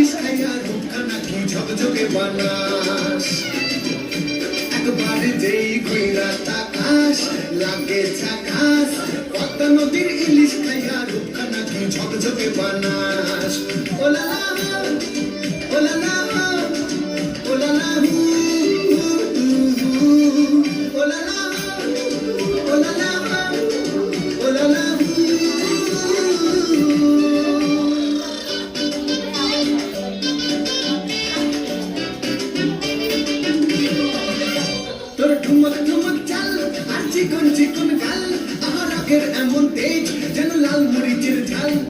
ইলিশ খাইয়া রূপখানা কি ঝকঝকে বানাস একবারে যেই কইরা তাকাস লাগে ঝাকাস পদ্মা নদীর ইলিশ খাইয়া রূপখানা কি ঝকঝকে বানাস ওলা ওলা ওলা তোর ঠুমক ঠুমক চাল আর চিকন চিকন গাল আমার রাগের এমন তেজ যেন লাল মরিচের ঝাল